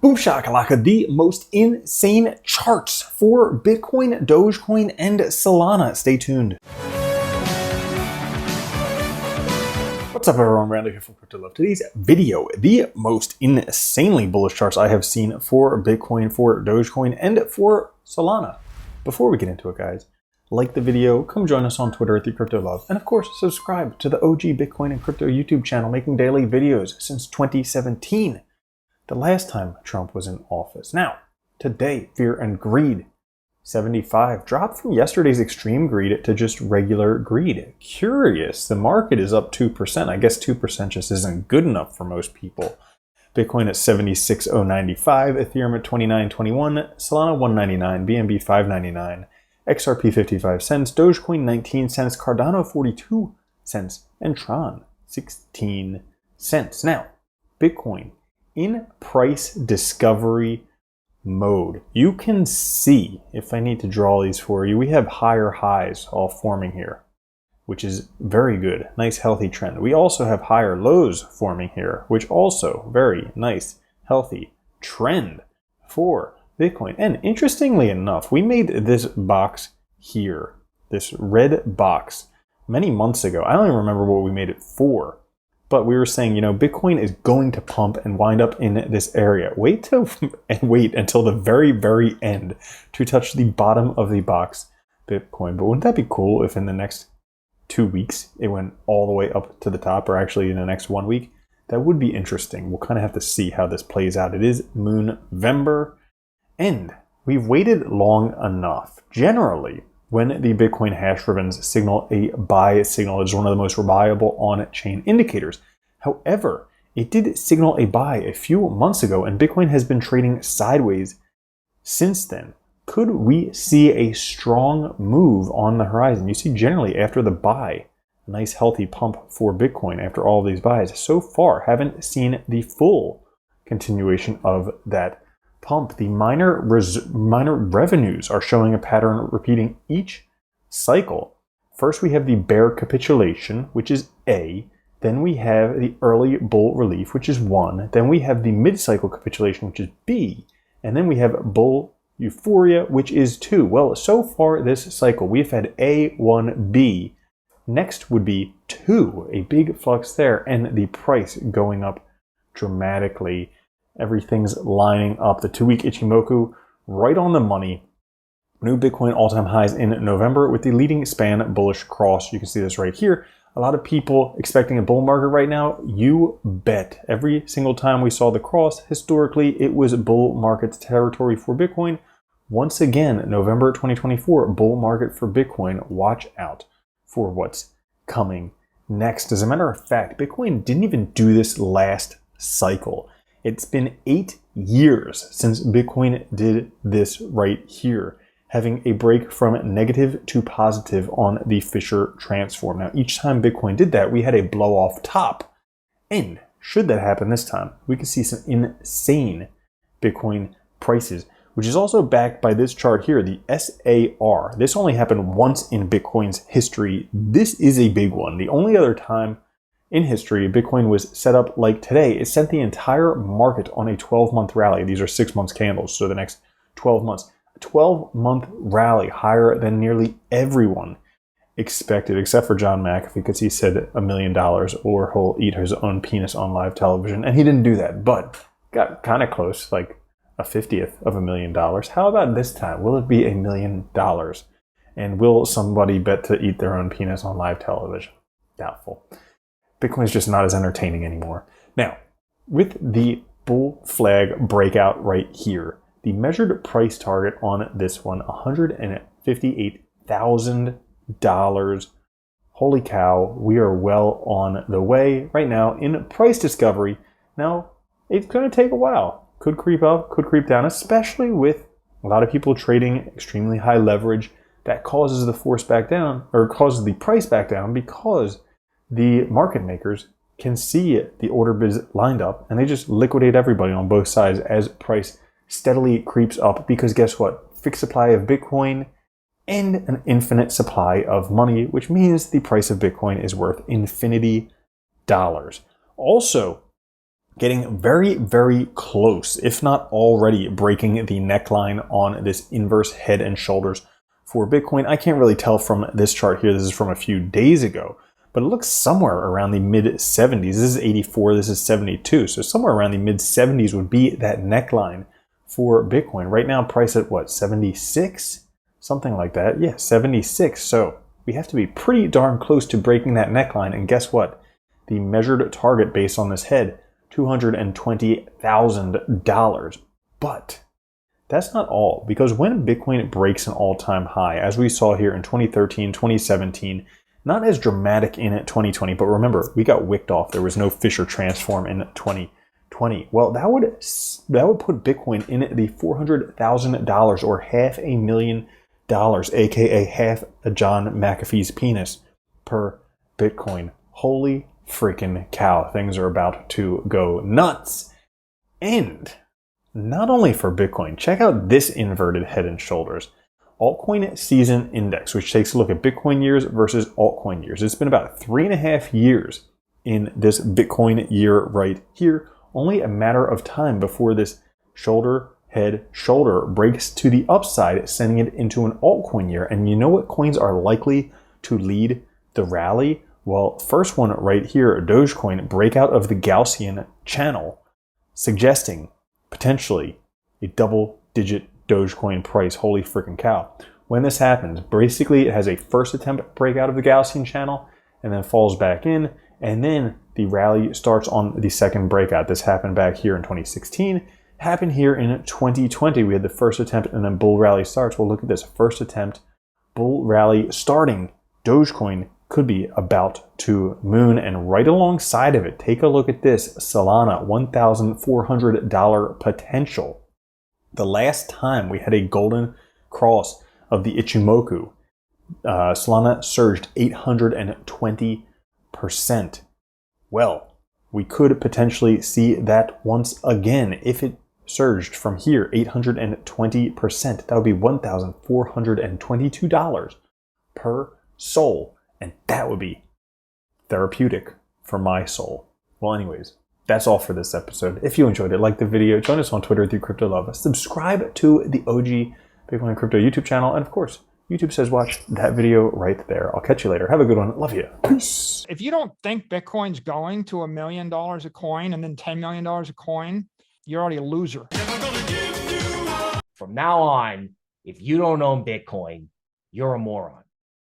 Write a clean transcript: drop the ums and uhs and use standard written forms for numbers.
Boom shakalaka, the most insane charts for Bitcoin, Dogecoin, and Solana. Stay tuned. What's up everyone, Randy here from Crypto Love. Today's video, the most insanely bullish charts I have seen for Bitcoin, for Dogecoin, and for Solana. Before we get into it guys, like the video, come join us on Twitter at @CryptoLove, and of course subscribe to the OG Bitcoin and Crypto YouTube channel making daily videos since 2017. The last time Trump was in office. Now, today, fear and greed, 75, dropped from yesterday's extreme greed to just regular greed. Curious, the market is up 2%. I guess 2% just isn't good enough for most people. Bitcoin at 76,095, Ethereum at 29.21, Solana 199, BNB 599, XRP 55 cents, Dogecoin 19 cents, Cardano 42 cents, and Tron 16 cents. Now, Bitcoin in price discovery mode. You can see, if I need to draw these for you, we have higher highs all forming here, which is very good. Nice healthy trend. We also have higher lows forming here, which also very nice healthy trend for Bitcoin. And interestingly enough, we made this box here, this red box, many months ago. I don't even remember what we made it for. But we were saying, you know, Bitcoin is going to pump and wind up in this area. Wait until the very, very end to touch the bottom of the box Bitcoin. But wouldn't that be cool if in the next 2 weeks it went all the way up to the top, or actually in the next 1 week? That would be interesting. We'll kind of have to see how this plays out. It is Moonvember, and we've waited long enough. Generally, when the Bitcoin hash ribbons signal a buy signal, it is one of the most reliable on-chain indicators. However, it did signal a buy a few months ago, and Bitcoin has been trading sideways since then. Could we see a strong move on the horizon? You see, generally after the buy, a nice healthy pump for Bitcoin after all of these buys. So far, haven't seen the full continuation of that pump. The minor revenues are showing a pattern repeating each cycle. First, we have the bear capitulation, which is A. Then we have the early bull relief, which is 1. Then we have the mid-cycle capitulation, which is B. And then we have bull euphoria, which is 2. Well, so far this cycle, we've had A, 1, B. Next would be 2, a big flux there, and the price going up dramatically. Everything's lining up. The 2-week Ichimoku right on the money. New Bitcoin all-time highs in November with the leading span bullish cross. You can see this right here. A lot of people expecting a bull market right now. You bet. Every single time we saw the cross, historically, it was bull market territory for Bitcoin. Once again, November 2024, bull market for Bitcoin. Watch out for what's coming next. As a matter of fact, Bitcoin didn't even do this last cycle. It's been 8 years since Bitcoin did this right here, having a break from negative to positive on the Fisher transform. Now, each time Bitcoin did that, we had a blow off top. And should that happen this time, we could see some insane Bitcoin prices, which is also backed by this chart here, the SAR. This only happened once in Bitcoin's history. This is a big one. The only other time in history Bitcoin was set up like today, it sent the entire market on a 12-month rally. These are 6 months candles, so the next 12 months. A 12-month rally higher than nearly everyone expected, except for John McAfee, because he said $1 million or he'll eat his own penis on live television, and he didn't do that, but got kind of close, like a 50th of $1 million. How about this time? Will it be $1 million? And will somebody bet to eat their own penis on live television? Doubtful. Bitcoin is just not as entertaining anymore. Now, with the bull flag breakout right here, the measured price target on this one, $158,000. Holy cow, we are well on the way right now in price discovery. Now, it's going to take a while. Could creep up, could creep down, especially with a lot of people trading extremely high leverage. That causes the force back down, or causes the price back down, because the market makers can see the order bids lined up, and they just liquidate everybody on both sides as price steadily creeps up, because guess what? Fixed supply of Bitcoin and an infinite supply of money, which means the price of Bitcoin is worth infinity dollars. Also, getting very, very close, if not already breaking the neckline on this inverse head and shoulders for Bitcoin. I can't really tell from this chart here. This is from a few days ago, but it looks somewhere around the mid 70s. This is 84, this is 72. So somewhere around the mid 70s would be that neckline for Bitcoin. Right now, price at what, 76? Something like that. Yeah, 76. So we have to be pretty darn close to breaking that neckline. And guess what? The measured target based on this head, $220,000. But that's not all, because when Bitcoin breaks an all-time high, as we saw here in 2013, 2017, not as dramatic in 2020, but remember, we got wicked off. There was no Fisher transform in 2020. Well, that would put Bitcoin in the $400,000 or $500,000, aka half a John McAfee's penis per Bitcoin. Holy freaking cow, things are about to go nuts. And not only for Bitcoin, check out this inverted head and shoulders. Altcoin season index, which takes a look at Bitcoin years versus altcoin years. It's been about 3.5 years in this Bitcoin year right here. Only a matter of time before this shoulder, head, shoulder breaks to the upside, sending it into an altcoin year. And you know what coins are likely to lead the rally? Well, first one right here, Dogecoin, breakout of the Gaussian channel, suggesting potentially a double-digit Dogecoin price. Holy freaking cow. When this happens, basically it has a first attempt breakout of the Gaussian channel and then falls back in, and then the rally starts on the second breakout. This happened back here in 2016, happened here in 2020. We had the first attempt and then bull rally starts. Well, look at this, first attempt, bull rally starting, Dogecoin could be about to moon, and right alongside of it, take a look at this, Solana, $1,400 potential. The last time we had a golden cross of the Ichimoku, Solana surged 820%. Well, we could potentially see that once again. If it surged from here 820%, that would be $1,422 per soul. And that would be therapeutic for my soul. Well, anyways, that's all for this episode. If you enjoyed it, like the video, join us on Twitter through Crypto Love. Subscribe to the OG Bitcoin Crypto YouTube channel. And of course, YouTube says watch that video right there. I'll catch you later. Have a good one. Love you. Peace. If you don't think Bitcoin's going to $1 million a coin and then $10 million a coin, you're already a loser. From now on, if you don't own Bitcoin, you're a moron.